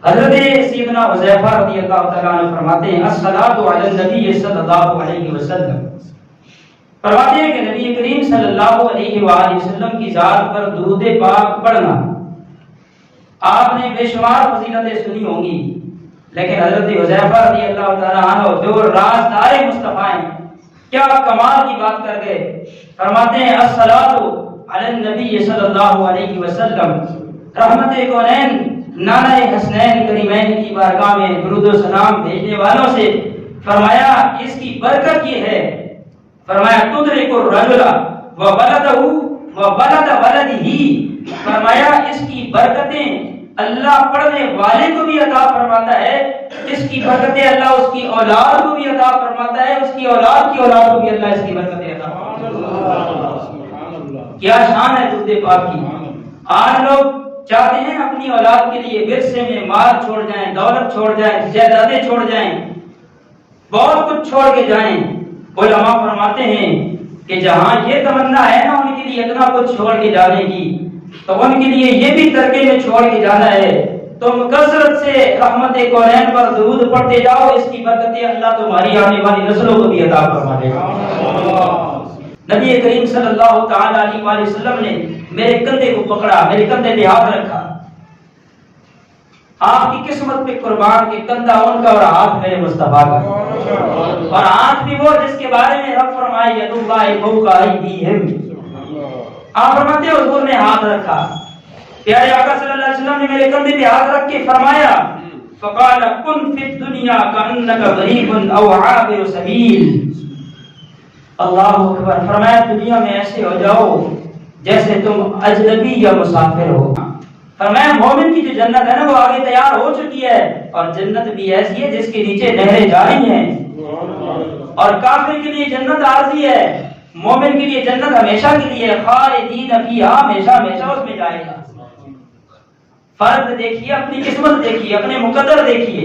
حضرت سیدنا حذیفہ رضی اللہ تعالیٰ عنہ فرماتے ہیں الصلاۃ علی النبی صلی اللہ علیہ وسلم، فرماتے ہیں کہ نبی کریم صلی اللہ علیہ وآلہ وسلم کی ذات پر درود پاک پڑھنا، آپ نے بے شمار فضیلتیں سنی ہوں گی، لیکن حضرت حذیفہ رضی اللہ تعالیٰ عنہ جو رازدار مصطفیٰ ہیں، کیا کمال کی بات کر گئے، فرماتے ہیں الصلاۃ علی النبی صلی اللہ علیہ وسلم، رحمت کونین نانا حسنین کریمین کی بارگاہ میں درود و سلام بھیجنے والوں سے فرمایا اس کی برکت یہ ہے، فرمایا تدرک الرجل وولدہ وولد ولدہ، فرمایا اس کی برکتیں اللہ پڑھنے والے کو بھی عطا فرماتا ہے، اس کی برکتیں اللہ اس کی اولاد کو بھی عطا فرماتا ہے، اس کی اولاد کو بھی اللہ اس کی برکتیں عطا فرماتا ہے۔ کیا شان ہے درود پاک کی۔ آج لوگ چاہتے ہیں اپنی اولاد کے لیے ورثے میں مال چھوڑ جائیں، دولت چھوڑ جائیں، جائیدادیں چھوڑ جائیں، بہت کچھ چھوڑ کے جائیں۔ علماء فرماتے ہیں کہ جہاں یہ تمنا ہے نا ان کے لیے اتنا کچھ چھوڑ کے جانے کی، تو ان کے لیے یہ بھی ترکے میں چھوڑ کے جانا ہے، تم کثرت سے رحمت کونین پر درود پڑھتے جاؤ، اس کی برکتیں اللہ تمہاری آنے والی نسلوں کو بھی عطا فرما دے گا۔ نبی کریم صلی اللہ تعالی علیہ وآلہ وسلم نے میرے کندھے کو پکڑا، میرے کندھے پہ ہاتھ رکھا، آپ کی قسمت پہ قربان کہ کندھا ان کا اور ہاتھ میرے مصطفیٰ کا، اور ہاتھ بھی وہ جس کے بارے میں رب فرمائے ید اللہ فوق ایدیہم، آپ فرماتے ہیں حضور نے ہاتھ رکھا، پیارے آقا صلی اللہ علیہ وسلم نے میرے کندھے پہ ہاتھ رکھ کے فرمایا فقال کن فی الدنیا کانک غریب او عابر سبیل، اللہ اکبر، فرمایا دنیا میں ایسے ہو جاؤ جیسے تم اجنبی یا مسافر ہو۔ فرمایا مومن کی جو جنت ہے نا وہ آگے تیار ہو چکی ہے، اور جنت بھی ایسی ہے جس کے نیچے نہریں جاری ہیں، اور کافر کے لیے جنت عارضی ہے، مومن کے لیے جنت ہمیشہ کے لیے خالدین فیہا، ہمیشہ ہمیشہ اس میں جائے گا۔ فرق دیکھیے، اپنی قسمت دیکھیے، اپنے مقدر دیکھیے،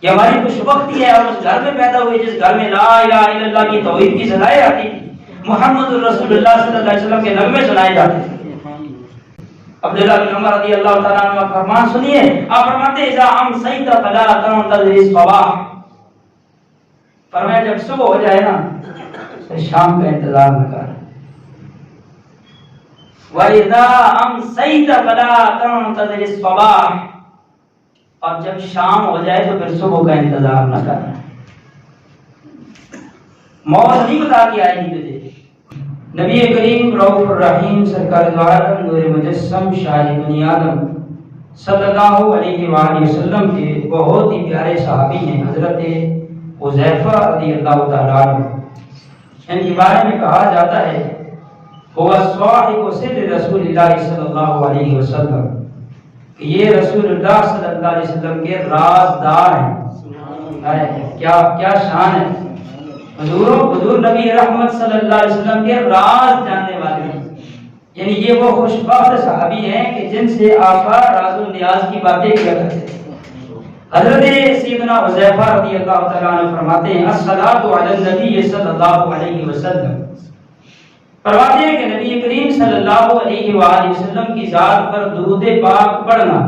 یہ ہماری خوش بختی ہے، ہم اس گھر میں پیدا ہوئے جس گھر میں لا الہ الا اللہ کی توحید کی صدائیں آتی تھی، محمد الرسول اللہ صلی اللہ علیہ وسلم کے نغمے سنائے جاتے تھے۔ عبداللہ بن عمر رضی اللہ تعالیٰ عنہ کا فرمان سنیے، آپ فرماتے ہیں اذا امسیت فلا تنتظر الصباح، فرمایا جب صبح ہو جائے نا تو شام کا انتظار نہ کر، وَإِذَا أَمْسَيْتَ فَلَا تَنْتَظِرِ الصَّبَاحَ، اور جب شام ہو جائے تو پھر صبح کا انتظار نہ کر، موت نہیں بتا کے آئے گی تجھے۔ نبی کریم رؤوف الرحیم سرکار دو عالم نور مجسم شاہ بنی آدم صلی اللہ علیہ وآلہ وسلم کے بہت ہی پیارے صحابی ہیں حضرت حذیفہ رضی اللہ تعالیٰ عنہ، ان کے بارے میں کہا جاتا ہے هو صاحب سر رسول اللہ صلی اللہ علیہ وسلم، کہ یہ رسول اللہ صلی اللہ علیہ وسلم کے رازدار ہیں۔ کیا شان ہے، حضور نبی رحمت صلی اللہ علیہ وسلم کے راز جاننے والے ہیں، یعنی یہ وہ خوش بخت صحابی ہیں کہ جن سے آقا راز و نیاز کی باتیں کیا کرتے ہیں۔ حضرت سیدنا حذیفہ رضی اللہ تعالیٰ عنہ فرماتے ہیں الصلاۃ علی النبی صلی اللہ علیہ وسلم، فرماتے ہیں کہ نبی کریم صلی اللہ علیہ وآلہ وسلم کی ذات پر درود پاک پڑھنا،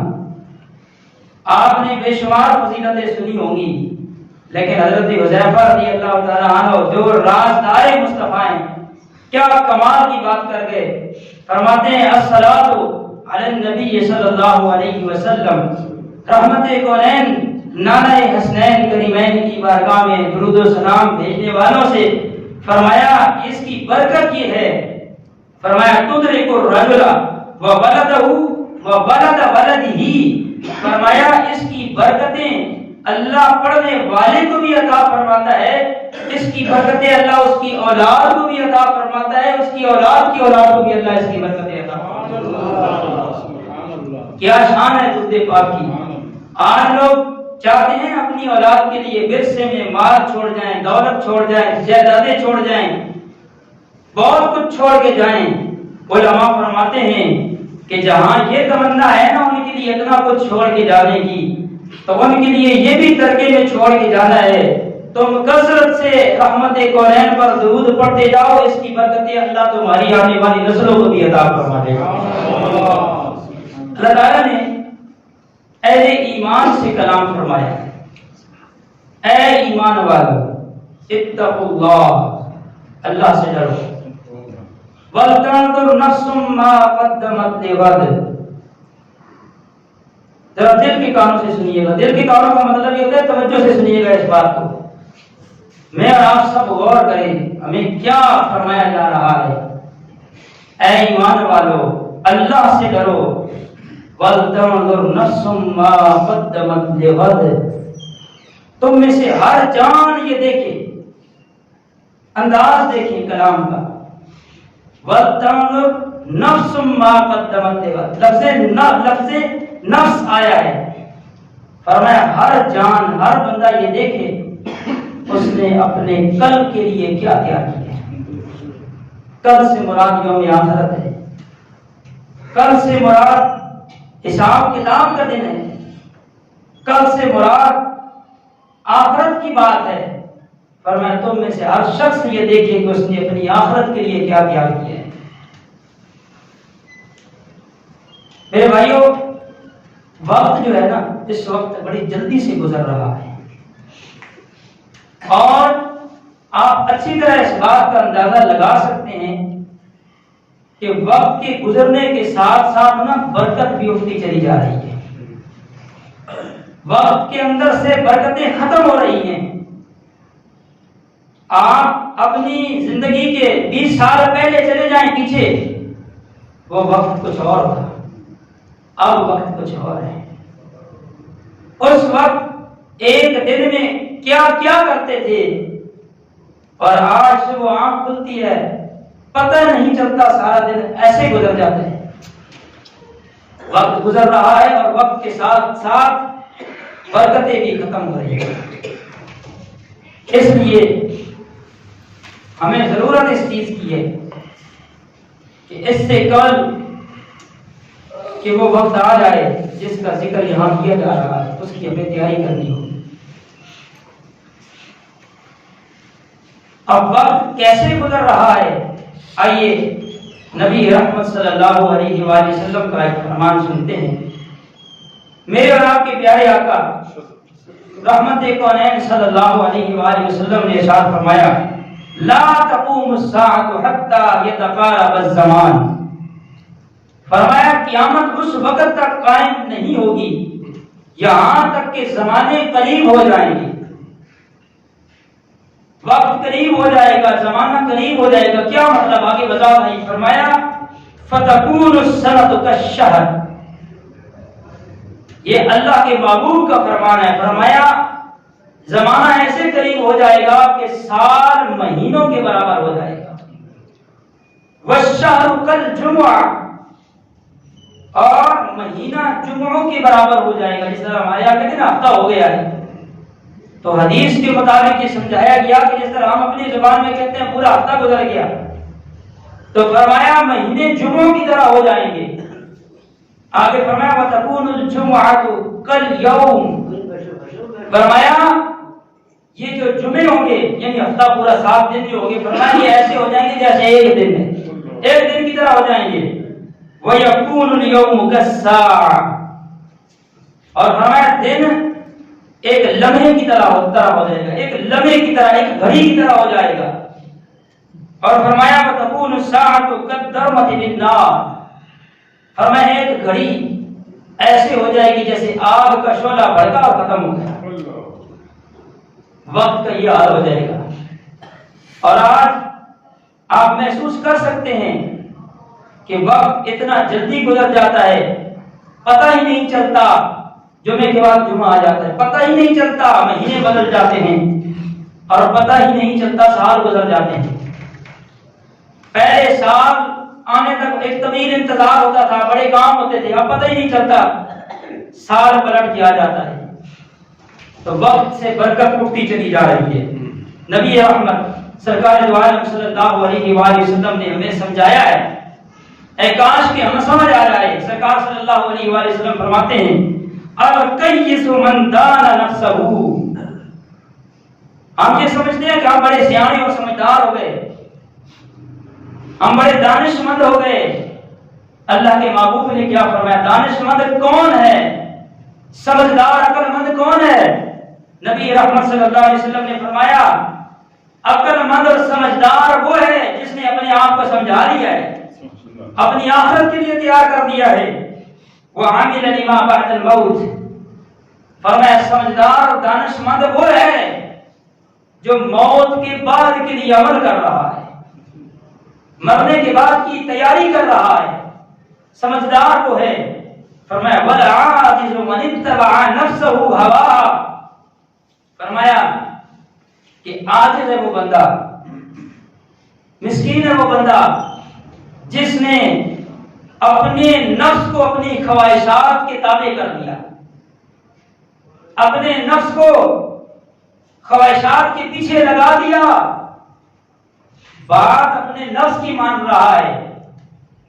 آپ نے بے شمار فضیلتیں سنی ہوں گی، لیکن حضرت حذیفہ رضی اللہ تعالیٰ عنہ جو رازدار مصطفیٰ ہیں، کیا کمال کی بات کر گئے، فرماتے ہیں الصلاۃ علی النبی صلی اللہ علیہ وسلم، رحمت کونین نانا حسنین کریمین کی بارگاہ میں درود و سلام بھیجنے والوں سے فرمایا اس کی برکت یہ ہے، فرمایا تدرک الرجل وولدہ وولد ولدہ، فرمایا اس کی برکتیں اللہ پڑھنے والے کو بھی عطا فرماتا ہے، اس کی برکتیں اللہ اس کی اولاد کو بھی عطا فرماتا ہے، اس کی اولاد کو بھی اللہ اس کی برکتیں عطا فرماتا ہے۔ کیا شان ہے درود پاک کی۔ آج لوگ چاہتے ہیں اپنی اولاد کے لیے ورثے میں مال چھوڑ جائیں، دولت چھوڑ جائیں، جائیدادیں چھوڑ جائیں، بہت کچھ چھوڑ کے جائیں۔ علماء فرماتے ہیں کہ جہاں یہ تمنا ہے نا ان کے لیے اتنا کچھ چھوڑ کے جانے کی، تو ان کے لیے یہ بھی ترکے میں چھوڑ کے جانا ہے، تم کثرت سے رحمت کونین پر درود پڑھتے جاؤ، اس کی برکتیں اللہ تمہاری آنے والی نسلوں کو بھی عطا فرما دے گا۔ اللہ تعالیٰ نے اہل ایمان سے کلام فرمایا، اے ایمان والو اتقوا اللہ، اللہ سے ڈرو، وَلْتَنْظُرْ نَفْسٌ مَا قَدَّمَتْ لِغَدٍ۔ ذرا دل کے کانوں سے سنیے گا، دل کے کانوں کا مطلب یہ ہوتا ہے توجہ سے سنیے گا اس بات کو، میں اور آپ سب غور کریں ہمیں کیا فرمایا جا رہا ہے۔ اے ایمان والو اللہ سے ڈرو، وَلْتَنْظُرْ نَفْسٌ مَا قَدَّمَتْ لِغَدٍ، تم میں سے ہر جان یہ دیکھے، انداز دیکھیں کلام کا، وَلْتَنْظُرْ نَفْسٌ مَا قَدَّمَتْ لِغَدٍ، لفظ نفس آیا ہے، فرمایا ہر جان ہر بندہ یہ دیکھے اس نے اپنے کل کے لیے کیا کیا کیا ہے۔ کل سے مراد یوم آخرت ہے، کل سے مراد حساب کتاب کا دن ہے، کل سے مراد آخرت کی بات ہے۔ فرمایا تم میں سے ہر شخص یہ دیکھے کہ اس نے اپنی آخرت کے لیے کیا کیا کیا ہے۔ میرے بھائیوں، وقت جو ہے نا اس وقت بڑی جلدی سے گزر رہا ہے، اور آپ اچھی طرح اس بات کا اندازہ لگا سکتے ہیں کہ وقت کے گزرنے کے ساتھ ساتھ نا برکت بھی اٹھتی چلی جا رہی ہے، وقت کے اندر سے برکتیں ختم ہو رہی ہیں۔ آپ اپنی زندگی کے 20 سال پہلے چلے جائیں پیچھے، وہ وقت کچھ اور تھا، اب وقت کچھ اور ہے۔ اس وقت ایک دن میں کیا کیا کرتے تھے، اور آج سے وہ آنکھ کھلتی ہے پتہ نہیں چلتا، سارا دن ایسے گزر جاتے ہیں۔ وقت گزر رہا ہے اور وقت کے ساتھ ساتھ برکتیں بھی ختم ہو رہی ہیں۔ اس لیے ہمیں ضرورت اس چیز کی ہے کہ اس سے قبل کہ وہ وقت آ جائے جس کا ذکر یہاں کیا جا رہا ہے اس کی ہمیں تیاری کرنی ہوگی۔ اب وقت کیسے گزر رہا ہے، آئیے نبی رحمت صلی اللہ علیہ وآلہ وسلم کا ایک فرمان سنتے ہیں۔ میرے اور آپ کے پیارے آقا رحمت کونین صلی اللہ علیہ وآلہ وسلم نے ارشاد فرمایا، لا تقوم الساعة حتى يتقارب الزمان، فرمایا قیامت اس وقت تک قائم نہیں ہوگی یہاں تک کہ زمانے قریب ہو جائیں گے، وقت قریب ہو جائے گا، زمانہ قریب ہو جائے گا۔ کیا مطلب، آگے وضاحت نہیں فرمایا، فتکون السنۃ کالشہر، یہ اللہ کے محبوب کا فرمان ہے۔ فرمایا زمانہ ایسے قریب ہو جائے گا کہ سال مہینوں کے برابر ہو جائے گا۔ والشہر کالجمعہ، اور مہینہ جمعوں کے برابر ہو جائے گا۔ جس طرح ہمارے یہاں کہتے ہیں نا ہفتہ ہو گیا ہے، تو حدیث کے مطابق یہ سمجھایا گیا کہ جس طرح ہم اپنی زبان میں کہتے ہیں پورا ہفتہ گزر گیا، تو فرمایا مہینے جمعوں کی طرح ہو جائیں گے۔ آگے فرمایا وَتَكُونُ الْجُمُعَةُ كَالْيَوْمِ، فرمایا یہ جو جمعے ہوں گے یعنی ہفتہ پورا 7 دن جو ہوں گے، فرمایا یہ ایسے ہو جائیں گے جیسے ایک دن ہے، ایک دن کی طرح ہو جائیں گے۔ وَيَكُونُ الْيَوْمُ كَالسَّاعَةِ، اور فرمایا دن ایک لمحے کی طرح ہو جائے گا، ایک لمحے کی طرح، ایک گھڑی کی طرح ہو جائے گا۔ اور فرمایا وَتَكُونُ السَّاعَةُ كَالدَّرْمَةِ بِالنَّارِ، فرمایا ایک گھڑی ایسے ہو جائے گی جیسے آگ کا شعلہ بھڑکا اور ختم ہو گیا۔ وقت کا یہ حال ہو جائے گا، اور آج آپ محسوس کر سکتے ہیں کہ وقت اتنا جلدی گزر جاتا ہے، پتہ ہی نہیں چلتا، جمعے کے بعد جمعہ آ جاتا ہے، پتہ ہی نہیں چلتا مہینے بدل جاتے ہیں، اور پتہ ہی نہیں چلتا سال گزر جاتے ہیں۔ پہلے سال آنے تک ایک طویل انتظار ہوتا تھا، بڑے کام ہوتے تھے، اب پتہ ہی نہیں چلتا سال پلٹ کے آ جاتا ہے۔ تو وقت سے برکت اٹھتی چلی جا رہی ہے۔ نبی رحمت سرکار دو عالم صلی اللہ علیہ وآلہ وسلم نے ہمیں سمجھایا ہے، اے کاش کہ ہمیں سمجھ آ جائے۔ سرکار صلی اللہ علیہ وآلہ وسلم فرماتے ہیں الکیس من دان نفسہ، ہم یہ سمجھتے ہیں کہ ہم بڑے سیانے اور سمجھدار ہو گئے، ہم بڑے دانش مند ہو گئے۔ اللہ کے محبوب نے کیا فرمایا، دانش مند کون ہے؟ سمجھدار عقل مند کون ہے؟ نبی رحمت صلی اللہ علیہ وسلم نے فرمایا عقل مند اور سمجھدار وہ ہے جس نے اپنے آپ کو سمجھا لیا ہے، اپنی آخرت کے لیے تیار کر دیا ہے، وہ عامل لما بعد الموت۔ فرمایا سمجھدار اور دانش مند وہ ہے جو موت کے بعد کے لیے عمل کر رہا ہے، مرنے کے بعد کی تیاری کر رہا ہے، سمجھدار وہ ہے۔ فرمایا والعاجز من اتبع نفسه هواها، فرمایا کہ عاجز ہے وہ بندہ، مسکین ہے وہ بندہ جس نے اپنے نفس کو اپنی خواہشات کے تابع کر دیا، اپنے نفس کو خواہشات کے پیچھے لگا دیا، بات اپنے نفس کی مان رہا ہے،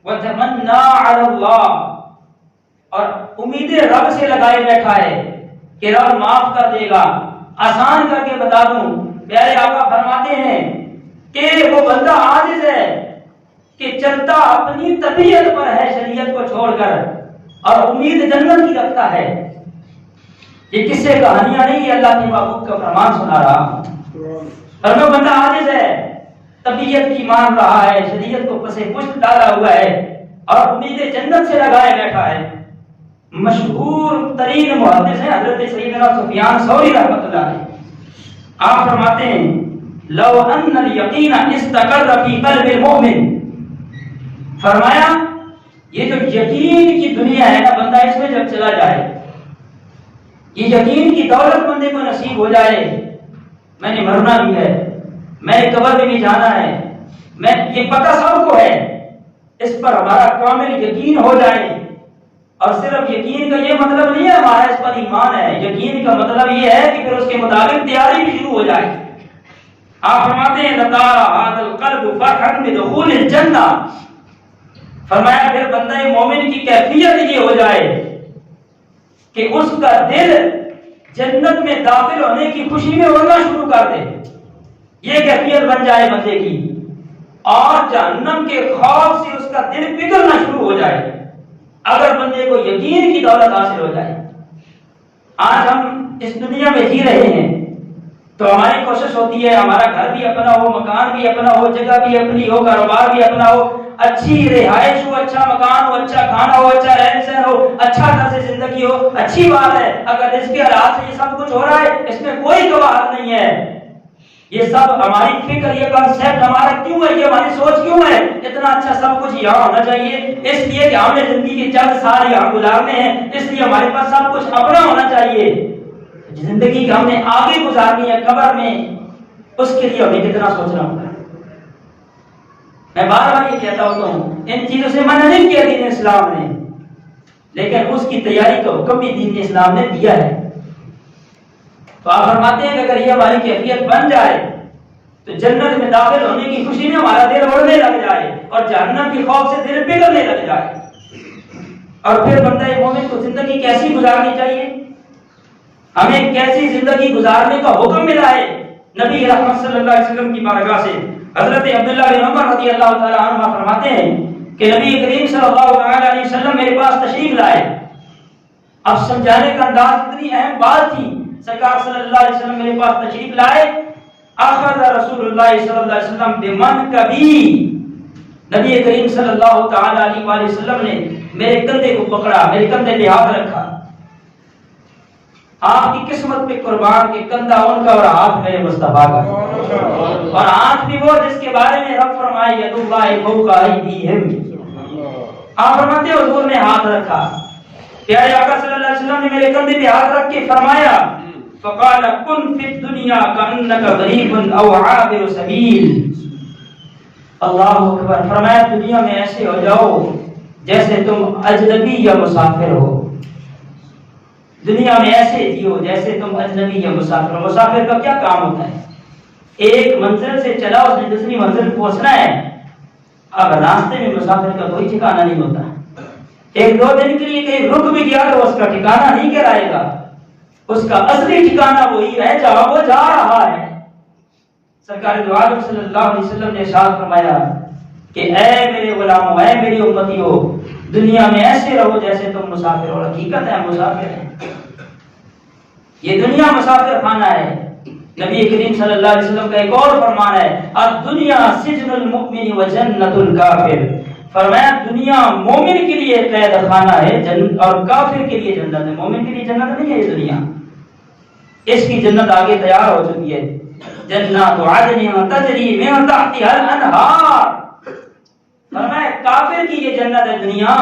وَتَمَنَّا عَلَى اللَّهِ، اور امیدیں رب سے لگائے بیٹھا ہے کہ رب معاف کر دے گا۔ آسان کر کے بتا دوں، پیارے آقا فرماتے ہیں کہ وہ بندہ عاجز ہے کہ چلتا اپنی طبیعت پر ہے شریعت کو چھوڑ کر، اور امید جنت کی رکھتا ہے۔ یہ قصے کہانیاں نہیں، یہ اللہ کے محبوب کا فرمان سنا رہا ہوں۔ اور وہ بندہ عاجز ہے، طبیعت کی مان رہا ہے، شریعت کو پسے پشت ڈالا ہوا ہے اور امید جنت سے لگائے بیٹھا ہے۔ مشہور ترین محدث ہیں حضرت سیدنا سفیان ثوری رحمۃ اللہ علیہ، آپ فرماتے ہیں لو ان الیقین استقر فی قلب المؤمن، فرمایا یہ جو یقین کی دنیا ہے نا، بندہ اس میں جب چلا جائے، یہ یقین کی دولت بندے کو نصیب ہو جائے، میں نے مرنا بھی ہے، میں نے قبر میں بھی جانا ہے، میں یہ پتہ سب کو ہے، اس پر ہمارا کامل یقین ہو جائے۔ اور صرف یقین کا یہ مطلب نہیں ہے ہمارا اس پر ایمان ہے، یقین کا مطلب یہ ہے کہ پھر اس کے مطابق تیاری بھی شروع ہو جائے۔ آپ فرماتے ہیں لَطَارَ هَذَا الْقَلْبُ فَرْحًا بِدُخُولِ الْجَنَّةِ، فرمایا پھر بندہ مومن کی کیفیت یہ ہو جائے کہ اس کا دل جنت میں داخل ہونے کی خوشی میں اڑنا شروع کر دے، یہ کیفیت بن جائے بندے کی، اور جہنم کے خوف سے اس کا دل پگھلنا شروع ہو جائے اگر بندے کو یقین کی دولت حاصل ہو جائے۔ آج ہم اس دنیا میں جی رہے ہیں تو ہماری کوشش ہوتی ہے ہمارا گھر بھی اپنا ہو، مکان بھی اپنا ہو، جگہ بھی اپنی ہو، کاروبار بھی اپنا ہو، اچھی رہائش ہو، اچھا مکان ہو، اچھا کھانا ہو، اچھا رہن سہن ہو، اچھا طرز زندگی ہو، اچھی بات ہے۔ اگر اس کے حالات سے یہ سب کچھ ہو رہا ہے، اس میں کوئی قباحت نہیں ہے، یہ سب ہماری فکر، یہ کنسپٹ ہمارا کیوں ہے، یہ ہماری سوچ کیوں ہے اتنا اچھا سب کچھ یہاں ہونا چاہیے، اس لیے کہ ہم نے زندگی کے چند سال یہاں گزارنے ہیں، اس لیے ہمارے پاس سب کچھ اپنا ہونا چاہیے۔ زندگی کہ ہم نے آگے گزارنی ہے قبر میں، اس کے لیے ہمیں کتنا سوچنا ہوگا۔ میں بار بار یہ کہتا ہوں ان چیزوں سے منع نہیں کیا دین اسلام نے، لیکن اس کی تیاری کا حکم بھی دین اسلام نے دیا ہے۔ تو آپ فرماتے ہیں کہ اگر یہ ہماری کیفیت بن جائے تو جنت میں داخل ہونے کی خوشی میں ہمارا دل اڑنے لگ جائے اور جہنم کے خوف سے دل پگھلنے لگ جائے، اور پھر بندہ مومن کو زندگی کیسی گزارنی چاہیے، ہمیں کیسی زندگی گزارنے کا حکم ملا ہے نبی رحمت صلی اللہ علیہ وسلم کی بارگاہ سے۔ حضرت عبداللہ بن عمر رضی اللہ تعالی عنہ فرماتے ہیں کہ نبی کریم صلی اللہ تعالی علیہ وسلم میرے پاس تشریف لائے۔ اب سمجھانے کا انداز اتنی اہم بات تھی، سرکار صلی اللہ علیہ وسلم میرے پاس تشریف لائے۔ اخذ رسول اللہ صلی اللہ علیہ وسلم بمنکبی، نبی کریم صلی اللہ تعالی علیہ وآلہ وسلم نے میرے کندھے کو پکڑا، میرے کندھے پہ ہاتھ رکھا۔ آپ کی قسمت پہ قربان کے کندھا ان کا اور ہاتھ میرے مصطفیٰ کا، اور ہاتھ بھی وہ جس کے بارے میں رب فرمائے ید اللہ فوق ایدیہم۔ آپ فرماتے ہیں حضور نے ہاتھ رکھا، پیارے آقا صلی اللہ علیہ وسلم نے میرے کندھے پہ ہاتھ رکھ کے فرمایا فقال کن فی الدنیا کانک غریب او عابر سبیل۔ اللہ اکبر، فرمایا دنیا میں ایسے ہو جاؤ جیسے تم اجنبی یا مسافر ہو، دنیا میں ایسے جیو جیسے تم اجنبی یا مسافر ہو۔ مسافر کا کیا کام ہوتا ہے؟ ایک منزل سے چلا اس نے دوسری منزل پہنچنا ہے، اب راستے میں مسافر کا کوئی ٹھکانہ نہیں ہوتا، ایک دو دن کے لیے کہیں رک بھی گیا تو اس کا ٹھکانہ نہیں کہلائے گا، اس کا اصلی ٹھکانہ وہی ہے جہاں وہ جا رہا ہے۔ سرکار دو عالم صلی اللہ علیہ وسلم نے ارشاد فرمایا کہ اے میرے غلاموں، اے میری امتیوں، دنیا میں ایسے رہو جیسے تم مسافر ہو۔ حقیقت ہے مسافر ہیں، یہ دنیا مسافر خانہ ہے۔ نبی کریم صلی اللہ علیہ وسلم کا ایک اور فرمان ہے، الدنیا سجن المؤمن و جنت الکافر، فرمایا دنیا مومن کے لیے قید خانہ ہے اور کافر کے لیے جنت ہے۔ مومن کے لیے جنت نہیں ہے یہ دنیا، اس کی جنت آگے تیار ہو چکی ہے۔ جنات عدن تجری من تحتها الانہار، فرمایا کافر کی یہ جنت ہے دنیا،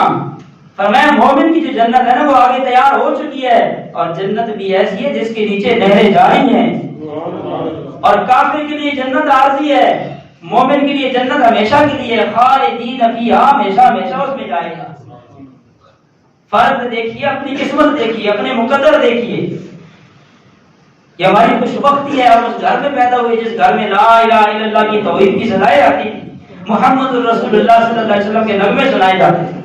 فرمایا مومن کی جو جنت ہے نا وہ آگے تیار ہو چکی ہے، اور جنت بھی ایسی ہے جس کے نیچے نہریں جاری ہیں۔ اور کافر کے لیے جنت عارضی ہے، مومن کے لیے جنت ہمیشہ کے لیے، خالدین فیہا، ہمیشہ ہمیشہ اس میں جائے گا۔ فرد دیکھیے، اپنی قسمت دیکھیے، اپنے مقدر دیکھیے، یہ ہماری خوش بختی ہے، اور اس گھر میں پیدا ہوئے جس گھر میں لا الہ الا اللہ کی توحید کی سزائیں آتی تھی، محمد رسول اللہ صلی اللہ علیہ وسلم کے نغمے سنائے جاتے تھے۔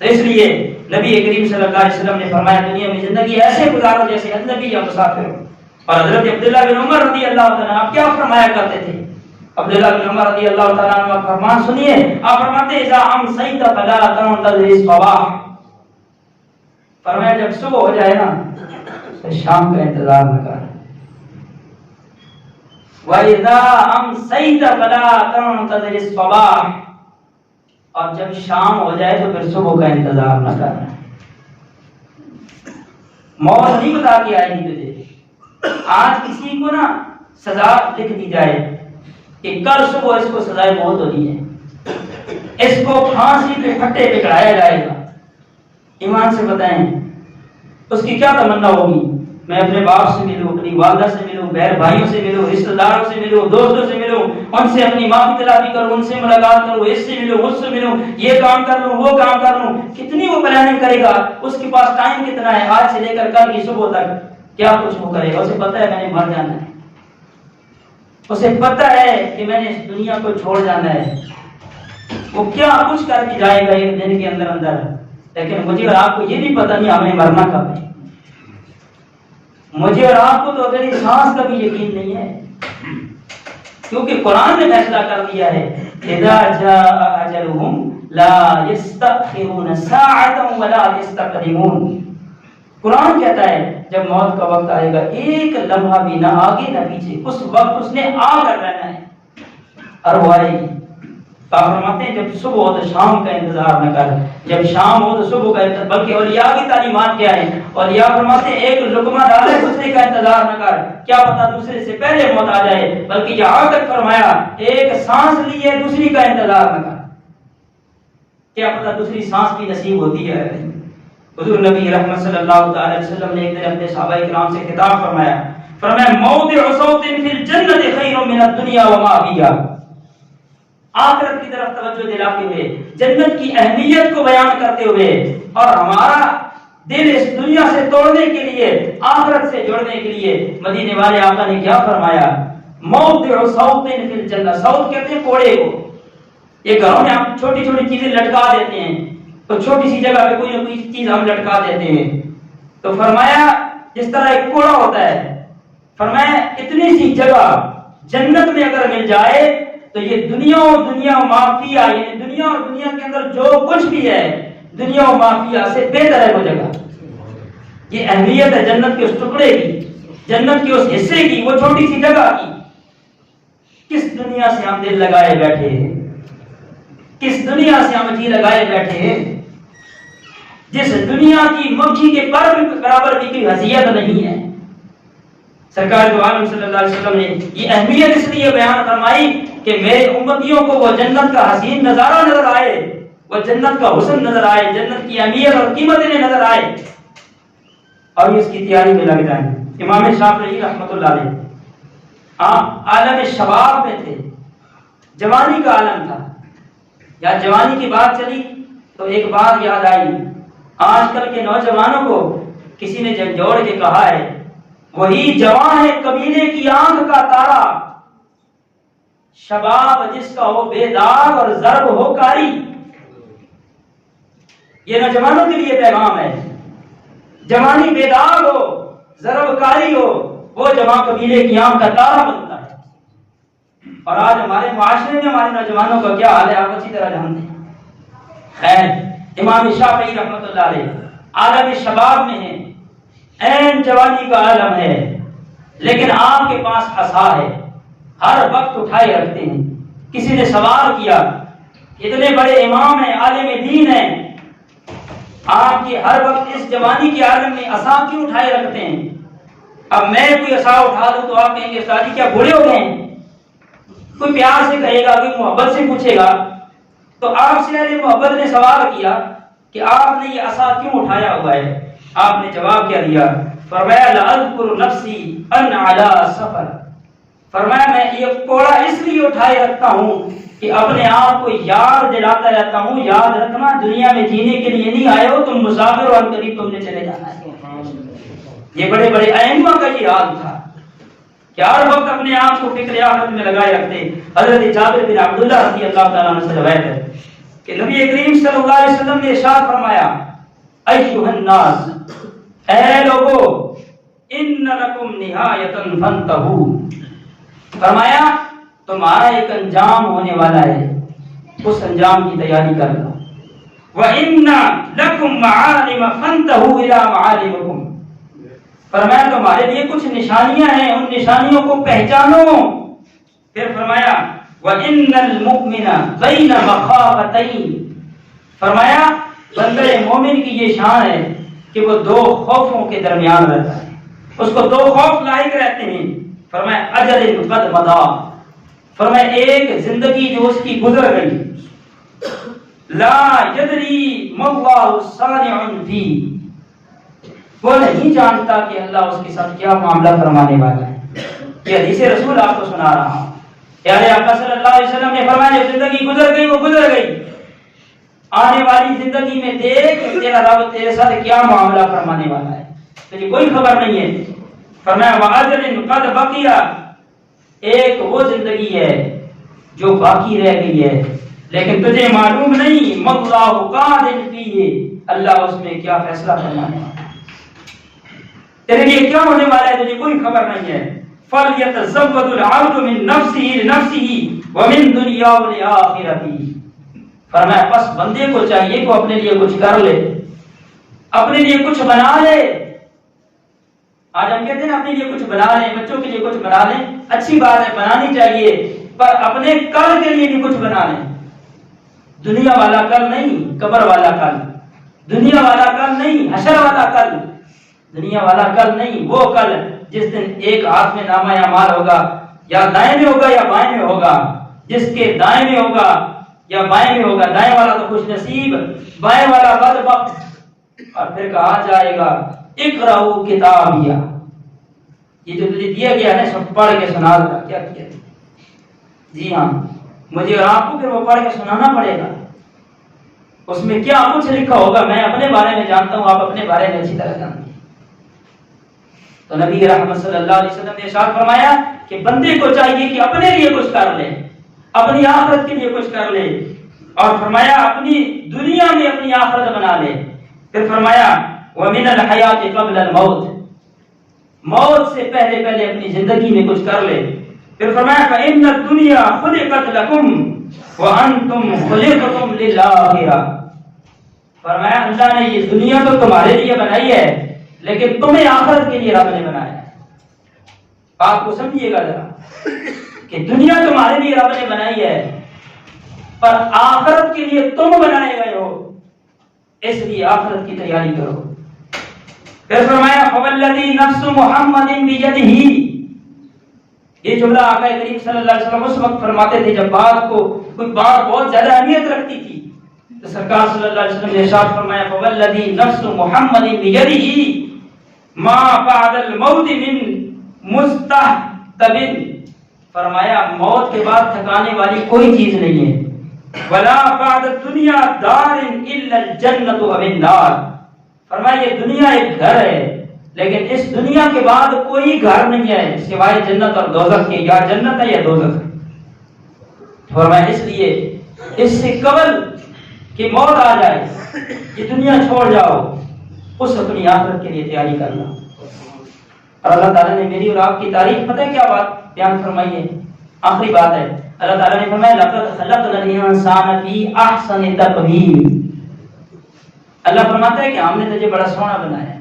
تو اس لیے نبی کریم صلی اللہ علیہ وسلم نے فرمایا دنیا میں زندگی ایسے گزارو جیسے اجنبی یا مسافر ہو۔ اور حضرت عبداللہ بن عمر رضی اللہ تعالیٰ عنہ کیا فرمایا کرتے تھے؟ عبداللہ بن عمر رضی اللہ تعالیٰ عنہ کا فرمان سنیے، آپ فرماتے اذا امسیت فلا تنتظر الصباح، فرمایا جب صبح ہو جائے نا تو شام کا انتظار نہ کر، وَإِذَا أَمْسَيْتَ فَلَا تَنْتَظِرِ الصَّبَاحَ، اور جب شام ہو جائے تو پھر صبح کا انتظار نہ کر۔ موت نہیں بتا کے آئے گی تجھے۔ آج کسی کو نا سزا لکھ دی جائے کہ کل صبح اس کو سزائے موت ہونی ہے، اس کو پھانسی پہ پھٹے پہ چڑھایا جائے گا، ایمان سے بتائیں اس کی کیا تمنا ہوگی؟ میں اپنے باپ سے ملوں، اپنی والدہ سے ملوں، بہن بھائیوں سے ملوں، رشتہ داروں سے ملوں، دوستوں سے ملوں، ان سے اپنی معافی تلافی کروں، ان سے ملاقات کروں، اس سے ملوں، اس سے ملوں، یہ کام کر لوں، وہ کام کر لوں، کتنی وہ پلاننگ کرے گا، اس کے پاس ٹائم کتنا ہے، آج سے لے کر کل کی صبح تک کیا کچھ وہ کرے گا۔ اسے پتہ ہے میں نے مر جانا ہے، اسے پتہ ہے کہ میں نے اس دنیا کو چھوڑ جانا ہے، وہ کیا کچھ کر کے جائے گا ایک دن کے اندر اندر۔ لیکن مجھے اور آپ کو یہ بھی پتہ نہیں ہمیں مرنا کب ہے، مجھے اور آپ کو تو اگر سانس کا بھی یقین نہیں ہے، کیونکہ قرآن نے فیصلہ کر دیا ہے اذا جاء اجلهم لا يستأخرون ساعة ولا يستقدمون۔ قرآن کہتا ہے جب موت کا وقت آئے گا ایک لمحہ بھی نہ آگے نہ پیچھے، اس وقت اس نے آ کر رہنا ہے، اور وہ آئے گی۔ آپ فرماتے ہیں جب صبح ہو تو شام کا انتظار نہ کر، جب شام ہو تو صبح کا انتظار، بلکہ اولیاء کی تعلیمات کیا ہے؟ اولیاء فرماتے ہیں ایک لقمہ ڈالے دوسرے کا انتظار نہ کر، کیا پتا دوسرے سے پہلے موت آ جائے، بلکہ یہاں تک فرمایا ایک سانس لیے دوسری کا انتظار نہ کر، کیا پتا دوسری سانس بھی نصیب ہوتی ہے۔ حضور نبی رحمت صلی اللہ تعالی علیہ وسلم نے ایک دن اپنے صحابہ کرام سے خطاب فرمایا، فرمایا موضع صوت فی الجنت خیر من الدنیا وما فیہا، آخرت کی طرف توجہ دلاتے ہوئے، جنت کی اہمیت کو بیان کرتے ہوئے، اور ہمارا دل اس دنیا سے توڑنے کے لیے آخرت سے جڑنے کے لیے مدینے والے آقا نے کیا فرمایا؟ موضع صوت فی الجنت، صوت کہتے ہیں کوڑے کو، یہ گھروں میں ہم چھوٹی چھوٹی چیزیں لٹکا دیتے ہیں، تو چھوٹی سی جگہ پہ کوئی نہ کوئی چیز ہم لٹکا دیتے ہیں، تو فرمایا جس طرح ایک کوڑا ہوتا ہے، فرمایا اتنی سی جگہ جنت میں اگر مل جائے تو یہ دنیا اور دنیا مافیا، یعنی دنیا اور دنیا کے اندر جو کچھ بھی ہے دنیا اور مافیا سے بہتر ہے وہ جگہ۔ یہ اہمیت ہے جنت کے اس ٹکڑے کی، جنت کے اس حصے کی، وہ چھوٹی سی جگہ کی۔ کس دنیا سے ہم دل لگائے بیٹھے ہیں، کس دنیا سے ہم جی لگائے بیٹھے ہیں، جس دنیا کی مکھی کے پر برابر بھی کوئی حیثیت نہیں ہے۔ سرکار دو عالم صلی اللہ علیہ وسلم نے یہ اہمیت اس لیے بیان فرمائی کہ میرے امتیوں کو وہ جنت کا حسین نظارہ نظر آئے، وہ جنت کا حسن نظر آئے، جنت کی اہمیت اور قیمت انہیں نظر آئے، اور یہ اس کی تیاری میں لگ جائیں۔ امام شافعی رحمۃ اللہ علیہ عالم شباب میں تھے، جوانی کا عالم تھا، یا جوانی کی بات چلی تو ایک بات یاد آئی، آج کل کے نوجوانوں کو کسی نے جھنجھوڑ کے کہا ہے وہی جوان ہے قبیلے کی آنکھ کا تارا، شباب جس کا ہو بے داغ اور ضرب ہو کاری۔ یہ نوجوانوں کے لیے پیغام ہے، جوانی بے داغ ہو، ضرب کاری ہو، وہ جوان قبیلے کی آنکھ کا تارا بنتا ہے۔ اور آج ہمارے معاشرے میں ہمارے نوجوانوں کا کیا حال ہے آپ اچھی طرح جانتے ہیں۔ خیر، امام شافعی رحمۃ اللہ علیہ عالم شباب میں ہیں، عین جوانی کا عالم ہے، لیکن آپ کے پاس عصا ہے، ہر وقت اٹھائے رکھتے ہیں۔ کسی نے سوال کیا، اتنے بڑے امام ہیں، عالم دین ہیں، آپ کی ہر وقت اس جوانی کے عالم میں عصا کیوں اٹھائے رکھتے ہیں؟ اب میں کوئی عصا اٹھا دوں تو آپ کہیں گے استاد جی کیا بوڑھے ہو گئے ہیں؟ کوئی پیار سے کہے گا، کوئی محبت سے پوچھے گا۔ تو آپ سے اہل محبت نے سوال کیا کہ آپ نے یہ عصا کیوں اٹھایا ہوا ہے؟ آپ نے جواب کیا دیا؟ فرمایا لأذکر نفسی ان علی سفر، فرمایا میں یہ کوڑا اس لیے اٹھائے رکھتا ہوں کہ اپنے آپ کو یاد دلاتا رہتا ہوں، یاد رکھنا دنیا میں جینے کے لیے نہیں آئے ہو، تم مسافر اور قریب تم نے چلے جانا ہے۔ یہ بڑے بڑے ائمہ کا یہ حال تھا کہ ہر وقت اپنے آپ کو فکر آخرت میں لگائے رکھتے۔ حضرت جابر بن عبداللہ رضی اللہ تعالیٰ عنہ سے روایت ہے کہ نبی کریم صلی اللہ علیہ وسلم نے ارشاد فرمایا ایھا الناس، اے لوگو، ان لکم نہایۃ فانتہوا، فرمایا تمہارا ایک انجام ہونے والا ہے، اس انجام کی تیاری کر لو۔ وَإِنَّ لَكُمْ مَعَالِمَ فَانْتَهُوا إِلَىٰ مَعَالِمِكُمْ، فرمایا تمہارے لیے کچھ نشانیاں ہیں، ان نشانیوں کو پہچانو۔ پھر فرمایا وَإِنَّ الْمُؤْمِنَ بَيْنَ مَخَافَتَيْنِ، فرمایا بندہ مومن کی یہ شان ہے کہ وہ دو خوفوں کے درمیان رہتا ہے، اس کو دو خوف لاحق رہتے ہیں۔ فرمایا اجل قد مضى، فرمایا ایک زندگی جو اس کی گزر گئی، لا یدری ما اللہ صانع فی، وہ نہیں جانتا کہ اللہ اس کے ساتھ کیا معاملہ فرمانے والا ہے۔ یہ حدیث رسول آپ کو سنا رہا ہوں۔ پیارے آقا صلی اللہ علیہ وسلم نے فرمایا جو زندگی گزر گئی وہ گزر گئی، آنے والی زندگی میں دیکھ تیرا رب تیرے ساتھ کیا معاملہ فرمانے والا ہے، تجھے کوئی خبر نہیں ہے۔ فرمایا وَأَجْلٍ قَدْ بَقِيَ، ایک وہ زندگی ہے جو باقی رہ گئی ہے لیکن تجھے معلوم نہیں مَاللَّهُ قَادٍ فِيهِ، اللہ اس میں کیا فیصلہ فرمانے والا ہے، تیرے لیے کیا ہونے والا ہے تجھے کوئی خبر نہیں ہے۔ فَلْيَتَزَوَّدُ الْعَبْدُ مِن نَفْسِهِ لِنَفْسِهِ وَمِن دُنْيَاهُ لِآخِرَتِهِ، فرمایا پس بندے کو چاہیے کہ اپنے لیے کچھ کر لے، اپنے لیے کچھ بنا لے۔ آج ہم کہتے ہیں اپنے لیے کچھ بنا لیں، بچوں کے لیے کچھ بنا لیں، اچھی بات ہے، بنانی چاہیے، پر اپنے کل کے لیے بھی کچھ بنا لیں۔ دنیا والا کل نہیں، قبر والا کل، دنیا والا کل نہیں، حشر والا کل، دنیا والا کل نہیں، وہ کل جس دن ایک ہاتھ میں نامہ اعمال ہوگا، یا دائیں میں ہوگا یا بائیں میں ہوگا، جس کے دائیں میں ہوگا یا بائیں میں ہوگا، دائیں والا تو خوش نصیب، بائیں والا بدبخت۔ اور پھر کہا جائے گا اقرأوا کتابیہ، یہ جو تجھے دیا گیا ہے سب پڑھ کے سنا دے، کیا کیا؟ جی ہاں، مجھے اور آپ کو پھر وہ پڑھ کے سنانا پڑے گا، اس میں کیا کچھ لکھا ہوگا میں اپنے بارے میں جانتا ہوں، آپ اپنے بارے میں اچھی طرح جانتے ہیں۔ تو نبی رحمت صلی اللہ علیہ وسلم نے ارشاد فرمایا کہ بندے کو چاہیے کہ اپنے لیے کچھ کر لے، اپنی آخرت کے لیے کچھ کر لے، اور فرمایا اپنی دنیا میں اپنی آخرت بنا لے۔ پھر فرمایا وَمِنَ الْحَيَاةِ قَبْلَ الْمَوْتِ، موت سے پہلے پہلے اپنی زندگی میں کچھ کر لے۔ پھر فرمایا فَإِنَّ الدُّنْيَا خُلِقَتْ لَكُمْ وَأَنْتُمْ خُلِقْتُمْ لِلْآخِرَةِ، فرمایا اللہ نے یہ دنیا تو تمہارے لیے بنائی ہے لیکن تمہیں آخرت کے لیے رب نے بنایا ہے۔ بات کو سمجھیے گا ذرا کہ دنیا تمہارے لیے رب نے بنائی ہے پر آخرت کے لیے تم بنائے گئے ہو، اس لیے آخرت کی تیاری کرو۔ پھر فرمایا فوالذی نفس محمد بیدہ، یہ جملہ آقا کریم صلی اللہ علیہ وسلم اس وقت فرماتے تھے جب کوئی بات بہت زیادہ اہمیت رکھتی تھی، تو سرکار صلی اللہ علیہ وسلم نے ارشاد فرمایا فوالذی نفس محمد بیدہ ما بعد الموت من مستحتب، فرمایا موت کے بعد تھکانے والی کوئی چیز نہیں ہے، ولا بعد الدنیا دار الا الجنۃ و النار، فرمایا یہ دنیا ایک گھر ہے لیکن اس دنیا کے بعد کوئی گھر نہیں ہے سوائے جنت اور دوزخ کے، یا جنت ہے یا دوزخ ہے۔ فرمایا اس لیے اس سے قبل کہ موت آ جائے، یہ دنیا چھوڑ جاؤ، اس اپنی آخرت کے لیے تیاری کرنا۔ اور اللہ تعالیٰ نے میری اور آپ کی تعریف پتہ ہے کیا بات بیان فرمائی ہے؟ آخری بات ہے، اللہ تعالیٰ نے فرمایا لقد خلقنا الانسان فی احسن تقویم، اللہ فرماتا ہے کہ ہم نے تجھے بڑا سونا بنایا ہے،